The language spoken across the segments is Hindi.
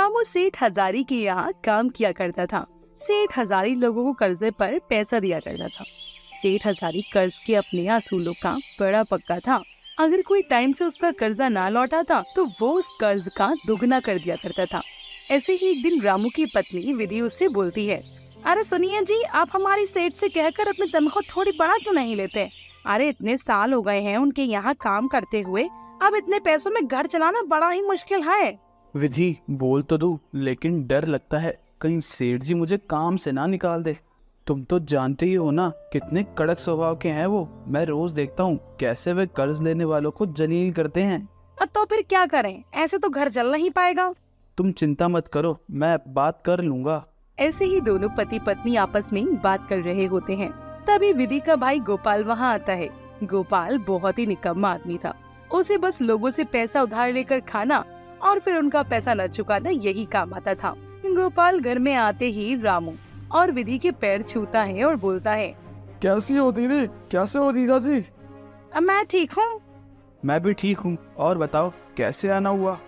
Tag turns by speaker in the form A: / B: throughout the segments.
A: रामू सेठ हजारी के यहाँ काम किया करता था। सेठ हजारी लोगों को कर्जे पर पैसा दिया करता था। सेठ हजारी कर्ज के अपने असूलों का बड़ा पक्का था। अगर कोई टाइम से उसका कर्जा ना लौटा था तो वो उस कर्ज का दुगना कर दिया करता था। ऐसे ही एक दिन रामू की पत्नी विधि उससे बोलती है, अरे सुनिए जी, आप हमारी सेठ से कहकर अपनी तनख्वाह थोड़ी बढ़ा क्यों नहीं लेते? अरे इतने साल हो गए हैं उनके यहाँ काम करते हुए, अब इतने पैसों में घर चलाना बड़ा ही मुश्किल है।
B: विधि बोल तो दूं, लेकिन डर लगता है कहीं सेठ जी मुझे काम से ना निकाल दे। तुम तो जानते ही हो ना कितने कड़क स्वभाव के हैं वो। मैं रोज देखता हूँ कैसे वे कर्ज लेने वालों को जलील करते हैं।
A: तो फिर क्या करें, ऐसे तो घर चल नहीं पाएगा।
B: तुम चिंता मत करो, मैं बात कर लूंगा।
A: ऐसे ही दोनों पति पत्नी आपस में बात कर रहे होते हैं। तभी विधि का भाई गोपाल वहाँ आता है। गोपाल बहुत ही निकम्मा आदमी था। उसे बस लोगों से पैसा उधार लेकर खाना और फिर उनका पैसा न चुकाना यही काम आता था। गोपाल घर में आते ही रामू और विधि के पैर छूता है और बोलता है,
C: कैसी हो दीदी, कैसे हो जीजा जी?
A: मैं ठीक हूँ।
B: मैं भी ठीक हूँ, और बताओ कैसे आना हुआ?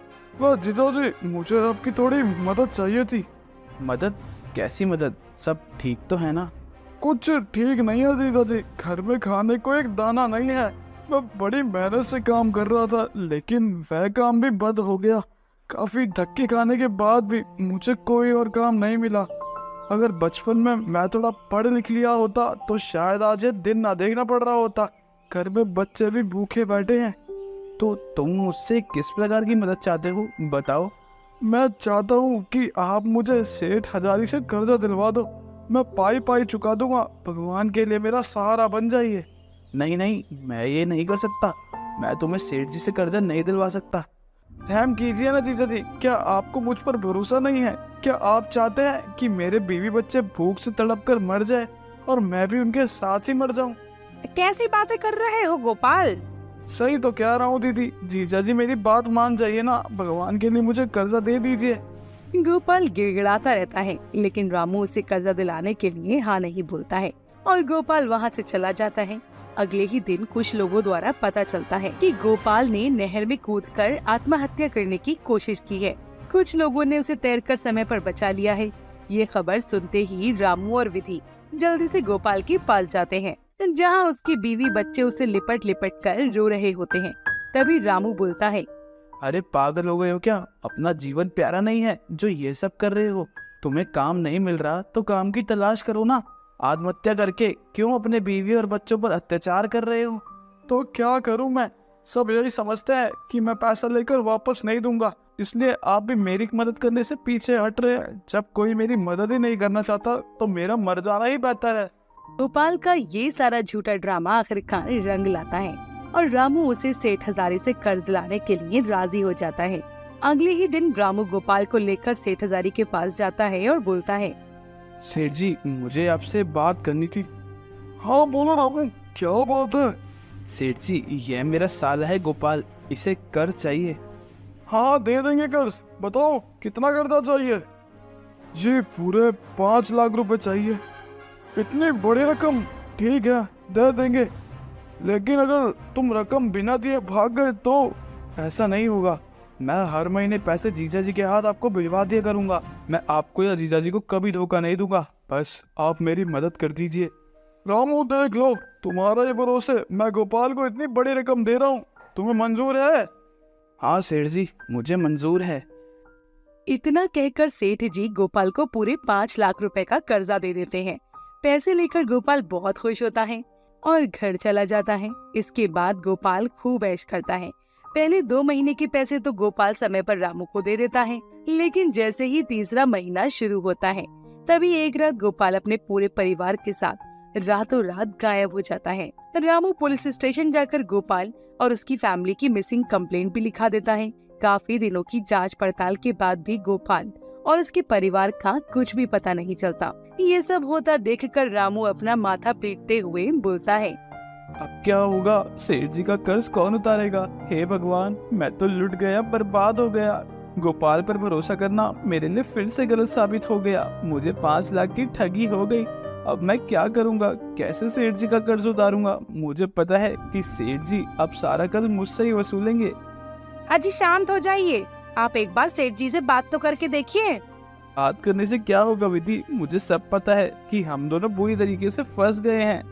C: वाह जीजा जी, मुझे आपकी थोड़ी मदद चाहिए थी।
B: मदद? कैसी मदद? सब ठीक तो है ना?
C: कुछ ठीक नहीं है जीजा जी, घर में खाने को एक दाना नहीं है। मैं बड़ी मेहनत से काम कर रहा था, लेकिन वह काम भी बंद हो गया। काफी धक्के खाने के बाद भी मुझे कोई और काम नहीं मिला। अगर बचपन में मैं थोड़ा पढ़ लिख लिया होता तो शायद आज ये दिन ना देखना पड़ रहा होता। घर में बच्चे भी भूखे बैठे हैं।
B: तो तुम मुझसे किस प्रकार की मदद चाहते हो, बताओ।
C: मैं चाहता हूँ कि आप मुझे सेठ हजारी से कर्जा दिलवा दो। मैं पाई पाई चुका दूंगा। भगवान के लिए मेरा सहारा बन जाइए।
B: नहीं नहीं, मैं ये नहीं कर सकता। मैं तुम्हें सेठ जी से कर्जा नहीं दिलवा सकता।
C: रहम कीजिए ना जीजा जी, क्या आपको मुझ पर भरोसा नहीं है? क्या आप चाहते हैं कि मेरे बीवी बच्चे भूख से तड़प कर मर जाए और मैं भी उनके साथ ही मर जाऊं?
A: कैसी बातें कर रहे हो गोपाल?
C: सही तो कह रहा हूँ दीदी। जीजा जी मेरी बात मान जाइए ना, भगवान के लिए मुझे कर्जा दे दीजिए।
A: गोपाल गिड़गिड़ाता रहता है, लेकिन रामू उसे कर्जा दिलाने के लिए हाँ नहीं बोलता है और गोपाल वहाँ से चला जाता है। अगले ही दिन कुछ लोगों द्वारा पता चलता है कि गोपाल ने नहर में कूदकर आत्महत्या करने की कोशिश की है। कुछ लोगों ने उसे तैरकर समय पर बचा लिया है। ये खबर सुनते ही रामू और विधि जल्दी से गोपाल के पास जाते हैं, जहाँ उसकी बीवी बच्चे उसे लिपट लिपट कर रो रहे होते हैं। तभी रामू बोलता है,
B: अरे पागल हो गए हो क्या? अपना जीवन प्यारा नहीं है जो ये सब कर रहे हो? तुम्हें काम नहीं मिल रहा तो काम की तलाश करो ना। आत्महत्या करके क्यों अपने बीवी और बच्चों पर अत्याचार कर रहे हो?
C: तो क्या करूं मैं? सब यही समझते हैं कि मैं पैसा लेकर वापस नहीं दूंगा, इसलिए आप भी मेरी मदद करने से पीछे हट रहे हैं। जब कोई मेरी मदद ही नहीं करना चाहता तो मेरा मर जाना ही बेहतर है।
A: गोपाल का ये सारा झूठा ड्रामा आखिरकार रंग लाता है और रामू उसे सेठ हजारी से कर्ज दिलाने के लिए राजी हो जाता है। अगले ही दिन रामू गोपाल को लेकर सेठ हजारी के पास जाता है और बोलता है,
B: सेठ जी, मुझे आपसे बात करनी थी।
C: हाँ बोलो रामू, क्या बात है?
B: सेठ जी, यह मेरा साला है गोपाल, इसे कर्ज चाहिए।
C: हाँ दे देंगे कर्ज। बताओ कितना कर्जा चाहिए? ये पूरे 5 लाख रुपए चाहिए। इतनी बड़ी रकम? ठीक है, दे देंगे, लेकिन अगर तुम रकम बिना दिए भाग गए तो?
B: ऐसा नहीं होगा। मैं हर महीने पैसे जीजा जी के हाथ आपको भिजवा दिया करूंगा। मैं आपको या जीजा जी को कभी धोखा नहीं दूंगा। बस आप मेरी मदद कर दीजिए।
C: रामू देख लो, तुम्हारा ये भरोसे मैं गोपाल को इतनी बड़ी रकम दे रहा हूँ। तुम्हें मंजूर है?
B: हाँ सेठ जी, मुझे मंजूर है।
A: इतना कहकर सेठ जी गोपाल को पूरे 5 लाख रुपए का कर्जा दे देते हैं। पैसे लेकर गोपाल बहुत खुश होता है और घर चला जाता है। इसके बाद गोपाल खूब ऐश करता है। पहले 2 महीने के पैसे तो गोपाल समय पर रामू को दे देता है, लेकिन जैसे ही तीसरा महीना शुरू होता है तभी एक रात गोपाल अपने पूरे परिवार के साथ रातों रात गायब हो जाता है। रामू पुलिस स्टेशन जाकर गोपाल और उसकी फैमिली की मिसिंग कंप्लेंट भी लिखा देता है। काफी दिनों की जांच पड़ताल के बाद भी गोपाल और उसके परिवार का कुछ भी पता नहीं चलता। ये सब होता देखकर रामू अपना माथा पीटते हुए बोलता है,
B: अब क्या होगा? सेठ जी का कर्ज कौन उतारेगा? हे भगवान, मैं तो लुट गया, बर्बाद हो गया। गोपाल पर भरोसा करना मेरे लिए फिर से गलत साबित हो गया। मुझे 5 लाख की ठगी हो गई। अब मैं क्या करूंगा? कैसे सेठ जी का कर्ज उतारूंगा? मुझे पता है कि सेठ जी अब सारा कर्ज मुझसे ही वसूलेंगे।
A: अजी शांत हो जाइए, आप एक बार सेठ जी से बात तो करके देखिए।
B: बात करने से क्या होगा विधि, मुझे सब पता है कि हम दोनों बुरी तरीके से फंस गए हैं।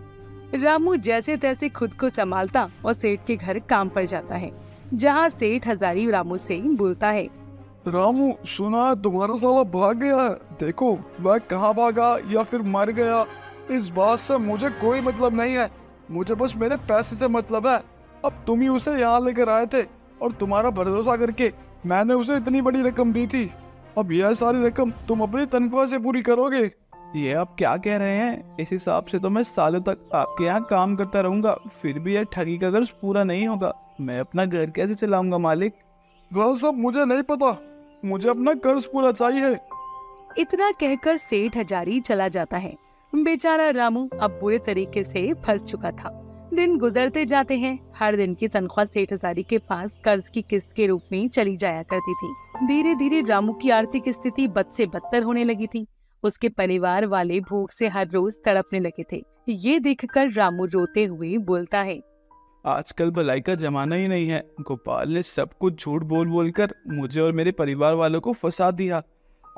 A: रामू जैसे तैसे खुद को संभालता और सेठ के घर काम पर जाता है, जहाँ सेठ हजारी रामू से बोलता है।
C: रामू, सुना है तुम्हारा साला भाग गया है। देखो वह कहाँ भागा या फिर मर गया, इस बात से मुझे कोई मतलब नहीं है। मुझे बस मेरे पैसे से मतलब है। अब तुम ही उसे यहाँ लेकर आए थे और तुम्हारा भरोसा करके मैंने उसे इतनी बड़ी रकम दी थी। अब यह सारी रकम तुम अपनी तनख्वाह से पूरी करोगे।
B: ये आप क्या कह रहे हैं? इस हिसाब से तो मैं सालों तक आपके यहाँ काम करता रहूंगा, फिर भी यह ठगी का कर्ज पूरा नहीं होगा। मैं अपना घर कैसे चलाऊंगा मालिक?
C: वह सब मुझे नहीं पता, मुझे अपना कर्ज पूरा चाहिए।
A: इतना कहकर सेठ हजारी चला जाता है। बेचारा रामू अब बुरे तरीके से फंस चुका था। दिन गुजरते जाते हैं। हर दिन की तनख्वाह सेठ हजारी के पास कर्ज की किस्त के रूप में चली जाया करती थी। धीरे धीरे रामू की आर्थिक स्थिति बद से बदतर होने लगी थी। उसके परिवार वाले भूख से हर रोज तड़पने लगे थे। ये देखकर रामू रोते हुए बोलता है।
B: आजकल भलाई का जमाना ही नहीं है। गोपाल ने सब कुछ झूठ बोल बोल कर मुझे और मेरे परिवार वालों को फंसा दिया।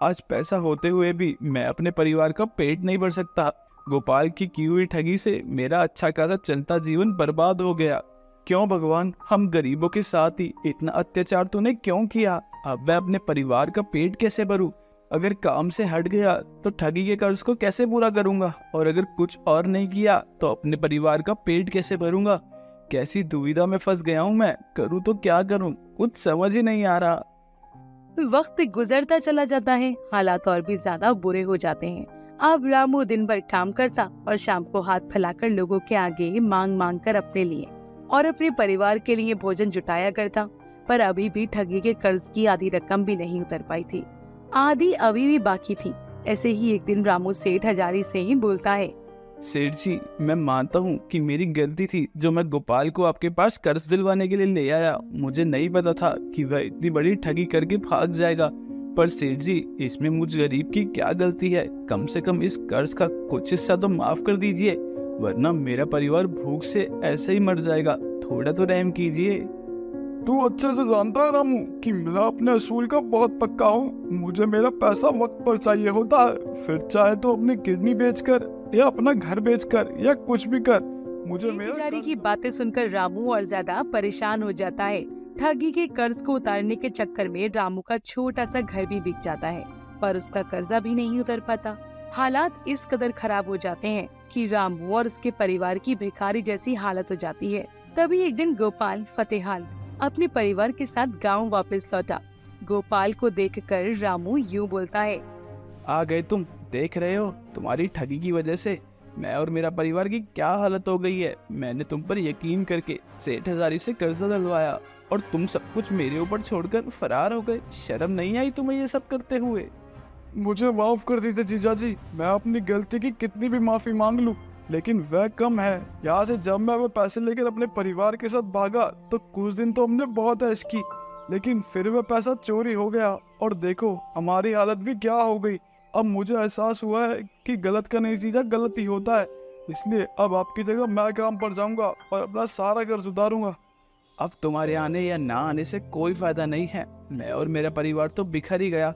B: आज पैसा होते हुए भी मैं अपने परिवार का पेट नहीं भर सकता। गोपाल की हुई ठगी से मेरा अच्छा खासा चलता जीवन बर्बाद हो गया। क्यों भगवान, हम गरीबों के साथ ही इतना अत्याचार तूने क्यों किया? अब मैं अपने परिवार का पेट कैसे भरूं? अगर काम से हट गया तो ठगी के कर्ज को कैसे पूरा करूंगा? और अगर कुछ और नहीं किया तो अपने परिवार का पेट कैसे भरूंगा? कैसी दुविधा में फंस गया हूँ मैं। करूँ तो क्या करूँ, कुछ समझ ही नहीं आ रहा।
A: वक्त गुजरता चला जाता है। हालात और भी ज्यादा बुरे हो जाते हैं। अब रामू दिन भर काम करता और शाम को हाथ फैलाकर लोगों के आगे मांग मांग कर अपने लिए और अपने परिवार के लिए भोजन जुटाया करता। पर अभी भी ठगी के कर्ज की आधी रकम भी नहीं उतर पाई थी। आधी अभी भी बाकी थी। ऐसे ही एक दिन रामू सेठ हजारी से ही बोलता है।
B: सेठ जी, मैं मानता हूँ कि मेरी गलती थी जो मैं गोपाल को आपके पास कर्ज दिलवाने के लिए ले आया। मुझे नहीं पता था कि वह इतनी बड़ी ठगी करके भाग जाएगा। पर सेठ जी, इसमें मुझ गरीब की क्या गलती है? कम से कम इस कर्ज का कुछ हिस्सा तो माफ कर दीजिए, वरना मेरा परिवार भूख से ऐसे ही मर जाएगा। थोड़ा तो रहम कीजिए।
C: तू अच्छे से जानता है रामू कि मैं अपने असूल का बहुत पक्का हूँ। मुझे मेरा पैसा वक्त पर चाहिए होता है, फिर चाहे तो अपनी किडनी बेचकर या अपना घर बेचकर या कुछ भी कर। मुझे मेरा
A: बेचारी की बातें सुनकर रामू और ज्यादा परेशान हो जाता है। ठगी के कर्ज को उतारने के चक्कर में रामू का छोटा सा घर भी बिक जाता है, पर उसका कर्जा भी नहीं उतर पाता। हालात इस कदर खराब हो जाते हैं कि रामू और उसके परिवार की भिखारी जैसी हालत हो जाती है। तभी एक दिन गोपाल फतेहाल अपने परिवार के साथ गांव वापस लौटा। गोपाल को देखकर रामू यूं बोलता है।
B: आ गए तुम। देख रहे हो, तुम्हारी ठगी की वजह से मैं और मेरा परिवार की क्या हालत हो गई है। मैंने तुम पर यकीन करके सेठ हजारी से कर्जा दिलवाया और तुम सब कुछ मेरे ऊपर छोड़कर फरार हो गए। शर्म नहीं आई तुम्हें ये सब करते हुए?
C: मुझे माफ कर दीजिए जीजा जी। मैं अपनी गलती की कितनी भी माफी मांग लूं, लेकिन वह कम है। यहाँ से जब मैं वो पैसे लेकर अपने परिवार के साथ भागा तो कुछ दिन तो हमने बहुत ऐश की, लेकिन फिर वह पैसा चोरी हो गया और देखो हमारी हालत भी क्या हो गई। अब मुझे एहसास हुआ है कि गलत का नतीजा गलत ही होता है, इसलिए अब आपकी जगह मैं काम पर जाऊंगा और अपना सारा कर्ज उतारूंगा।
B: अब तुम्हारे आने या ना आने से कोई फायदा नहीं है। मैं और मेरा परिवार तो बिखर ही गया।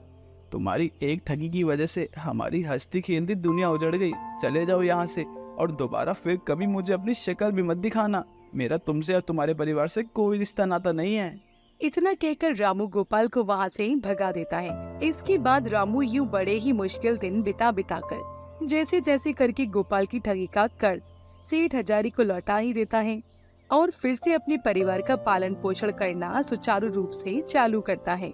B: तुम्हारी एक ठगी की वजह से हमारी हंसती खेलती दुनिया उजड़ गई। चले जाओ यहाँ से और दोबारा फिर कभी मुझे अपनी शक्ल भी मत दिखाना। मेरा तुमसे और तुम्हारे परिवार से कोई रिश्ता नाता नहीं है।
A: इतना कहकर रामू गोपाल को वहाँ से भगा देता है। इसके बाद रामू यूं बड़े ही मुश्किल दिन बिता कर जैसे तैसे करके गोपाल की ठगी का कर्ज सेठ हजारी को लौटा ही देता है और फिर से अपने परिवार का पालन पोषण करना सुचारू रूप से चालू करता है।